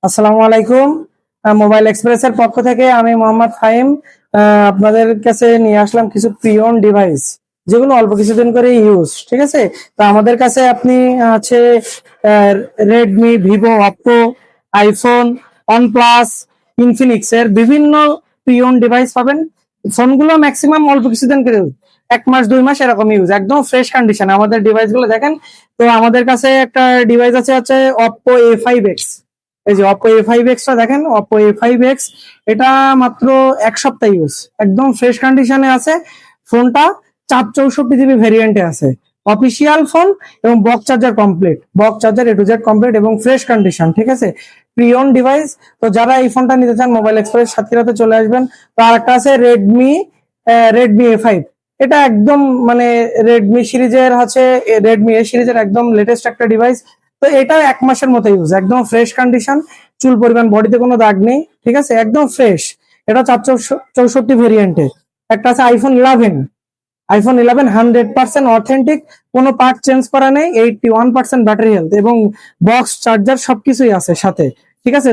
আসসালামু আলাইকুম। মোবাইল এক্সপ্রেসের পক্ষ থেকে আমি মোহাম্মদ ফাহিম আপনাদের কাছে নিয়ে আসলাম কিছু প্রিয়ন ডিভাইস, যেগুলো অল্প কিছুদিন করে ইউজ। ঠিক আছে, তো আমাদের কাছে আপনি আছে Redmi, Vivo, Oppo, iPhone, OnePlus, Infinix এর বিভিন্ন প্রিয়ন ডিভাইস পাবেন। ফোনগুলো ম্যাক্সিমাম অল্প কিছুদিন করে use, 1 মাস 2 মাস এরকম ইউজ, একদম ফ্রেশ কন্ডিশন আমাদের ডিভাইস গুলো দেখেন। তো আমাদের কাছে একটা ডিভাইস আছে হচ্ছে অপো A5X। এই যে অপো A5X টা দেখেন, অপো A5X এটা মাত্র 1 সপ্তাহ ইউজ, একদম ফ্রেশ কন্ডিশনে আছে। ফোনটা 464 জিবি ভেরিয়েন্টে আছে, অফিসিয়াল ফোন এবং box charger complete, box charger A to Z complete এবং ফ্রেশ কন্ডিশন। ঠিক আছে, প্রিয়ন ডিভাইস। তো যারা এই ফোনটা নিতে চান মোবাইল এক্সপ্রেস সাতক্ষীরাতে চলে আসবেন। তো আর একটা আছে রেডমি A5। এটা একদম মানে রেডমি সিরিজের আছে, রেডমি এ সিরিজের একদম লেটেস্ট একটা ডিভাইস। তো এটা 1 মাসের মতো ইউজ, একদম ফ্রেশ কন্ডিশন, চুল পরিমাণ বডিতে কোনো দাগ নেই। ঠিক আছে, একদম ফ্রেশ। এটা 464 ভেরিয়েন্টে। একটা আছে আইফোন 11। আইফোন 11 100% অথেন্টিক, কোনো পার্ট চেঞ্জ করা নেই, 81% ব্যাটারি হেলথ এবং বক্স চার্জার সবকিছুই আছে সাথে। ঠিক আছে,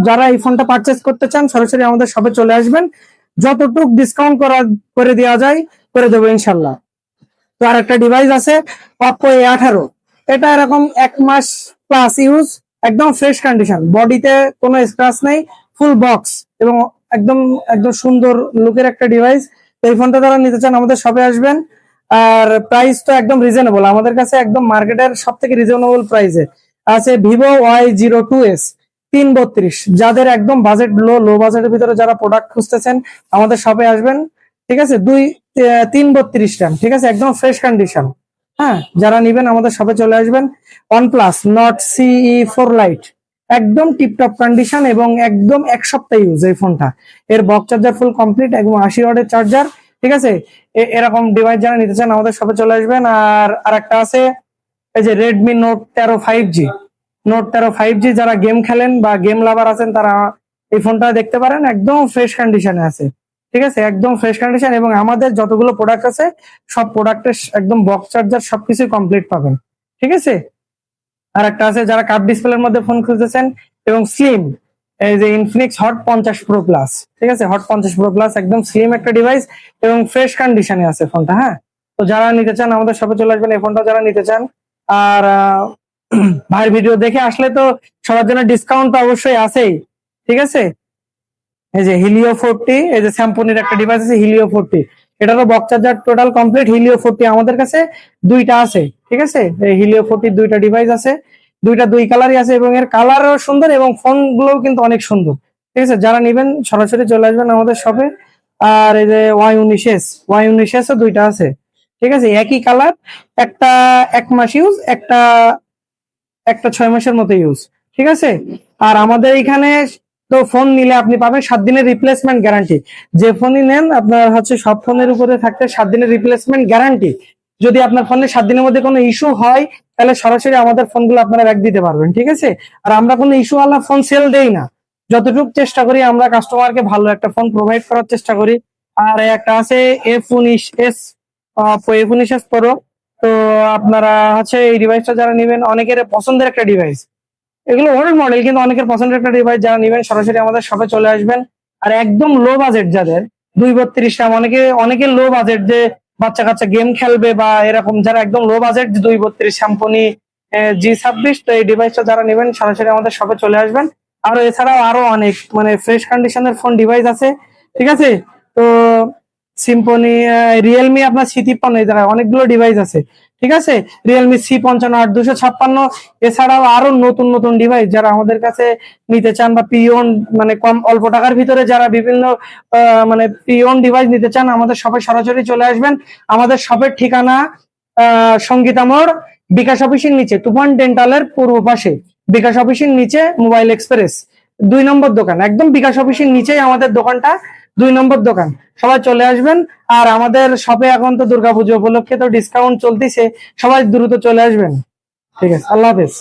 যারা এই ফোনটা পারচেস করতে চান সরাসরি আমাদের শপে চলে আসবেন, যতটুক ডিসকাউন্ট করে দেওয়া যায় করে দেবো ইনশাল্লাহ। তো আর একটা ডিভাইস আছে অপো A18। এটা এরকম 1 মাস প্লাস ইউজ, একদম ফ্রেশ কন্ডিশন, বডিতে কোনো স্ক্র্যাচ নেই, ফুল বক্স এবং একদম একদম সুন্দর লুকের একটা ডিভাইস। তো এই ফোনটা যারা নিতে চান আমাদের শপে আসবেন। আর প্রাইস তো একদম রিজনেবল, আমাদের কাছে একদম মার্কেটের সব থেকে রিজনেবল প্রাইসে আছে ভিভো Y02s 332। যাদের একদম বাজেট লো বাজেটের ভিতরে যারা প্রোডাক্ট খুঁজতেছেন আমাদের শপে আসবেন। ঠিক আছে, 332 RAM। ঠিক আছে, একদম ফ্রেশ কন্ডিশন। হ্যাঁ, যারা নিবেন আমাদের শপে চলে আসবেন। ওয়ানপ্লাস নট CE4 লাইট, একদম টিপটপ কন্ডিশন এবং একদম 1 সপ্তাহ ইউজ এই ফোনটা। এর বক্স চার্জার ফুল কমপ্লিট এবং 80 ওয়াটের চার্জার। ঠিক আছে, এরকম ডিভাইস যারা নিতে চান আমাদের শপে চলে আসবেন। আর আরেকটা আছে এই যে Redmi note 13 5G। Note 13 5G যারা গেম খেলেন বা গেম লাভার আছেন তারা এই ফোনটা দেখতে পারেন, একদম ফ্রেশ কন্ডিশনে আছে। ঠিক আছে, একদম ফ্রেশ কন্ডিশন এবং আমাদের যতগুলো প্রোডাক্ট আছে সব প্রোডাক্টের একদম বক্স চার্জার সবকিছু কমপ্লিট পাবেন। ঠিক আছে, আর একটা আছে যারা কার্ভ ডিসপ্লের মধ্যে ফোন খুঁজতেছেন এবং স্লিম, এই যে ইনফিনিক্স হট 50 Pro+। ঠিক আছে, হট 50 Pro+, একদম স্লিম একটা ডিভাইস এবং ফ্রেশ কন্ডিশনে আছে ফোনটা। হ্যাঁ, তো যারা নিতে চান আমাদের শপে চলে আসবেন এই ফোনটা যারা নিতে চান। আর ভাইয়ের ভিডিও দেখে আসলে তো সবার জন্য ডিসকাউন্ট তো অবশ্যই আছেই। ঠিক আছে, এই যে Helio 40, এই যে স্যামসংয়ের একটা ডিভাইস আছে Helio 40, এটারও box charger total complete. Helio 40 আমাদের কাছে দুইটা আছে। ঠিক আছে, এই Helio 40 দুইটা ডিভাইস আছে, দুইটা দুই কালারই আছে এবং এর কালারও সুন্দর এবং ফোন গুলোও কিন্তু অনেক সুন্দর। ঠিক আছে, যারা নিবেন সরাসরি চলে আসবেন আমাদের শপে। আর এই যে Y19 ও দুইটা আছে। ঠিক আছে, একই কালার, একটা 1 মাস ইউজ, একটা একটা 6 মাসের মতো ইউজ। ঠিক আছে, আর আমাদের এখানে তো ফোন নিলে আপনি পাবেন 7 দিনের রিপ্লেসমেন্ট গ্যারান্টি। যে ফোনই নেন আপনার হচ্ছে সব ফোনের উপরে থাকতে 7 দিনের রিপ্লেসমেন্ট গ্যারান্টি। যদি আপনার ফোনে 7 দিনের মধ্যে কোনো ইস্যু হয় তাহলে সরাসরি আমাদের ফোনগুলো আপনারা ব্যাক দিতে পারবেন। ঠিক আছে, আর আমরা কোনো ইস্যু ওয়ালা ফোন সেল দেই না, যতটুকু চেষ্টা করি আমরা কাস্টমারকে ভালো একটা ফোন প্রোভাইড করার চেষ্টা করি। আর একটা আছে F19s, F19s Pro। তো আপনারা হচ্ছে এই ডিভাইসটা যারা নেবেন অনেকের পছন্দের একটা ডিভাইস, এগুলো ওল্ড মডেল কিন্তু অনেকের পছন্দের একটা ডিভাইস। যারা নেবেন সরাসরি আমাদের শপে চলে আসবেন। আর একদম লো বাজেট যাদের 232 RAM, অনেকে লো বাজেট যে বাচ্চা কাচ্চা গেম খেলবে বা এরকম, যারা একদম লো বাজেট 232 স্যামসং G26, তো এই ডিভাইসটা যারা নেবেন সরাসরি আমাদের শপে চলে আসবেন। আর এছাড়াও আরো অনেক মানে ফ্রেশ কন্ডিশনের ফোন ডিভাইস আছে। ঠিক আছে, তো সিম্ফনি, রিয়েলমি আপনার C53, এই জায়গায় অনেকগুলো ডিভাইস আছে। ঠিক আছে, রিয়েলমি C55 8256। এছাড়াও আরো নতুন নতুন ডিভাইস যারা আমাদের কাছে নিতে চান বা পিওন মানে কম অল্প টাকার ভিতরে যারা বিভিন্ন মানে পিওন ডিভাইস নিতে চান আমাদের শপে সরাসরি চলে আসবেন। আমাদের শপের ঠিকানা সঙ্গীতা মোড়, বিকাশ অফিসের নিচে, তুফান ডেন্টালের পূর্ব পাশে, বিকাশ অফিসের নিচে মোবাইল এক্সপ্রেস 2 নম্বর দোকান, একদম বিকাশ অফিসের নিচেই আমাদের দোকানটা, 2 নম্বর দোকান। সবাই চলে আসবেন। আর আমাদের শপে এখন তো দুর্গাপুজো উপলক্ষে তো ডিসকাউন্ট চলতেছে, সবাই দ্রুত চলে আসবেন। ঠিক আছে, আল্লাহ হাফেজ।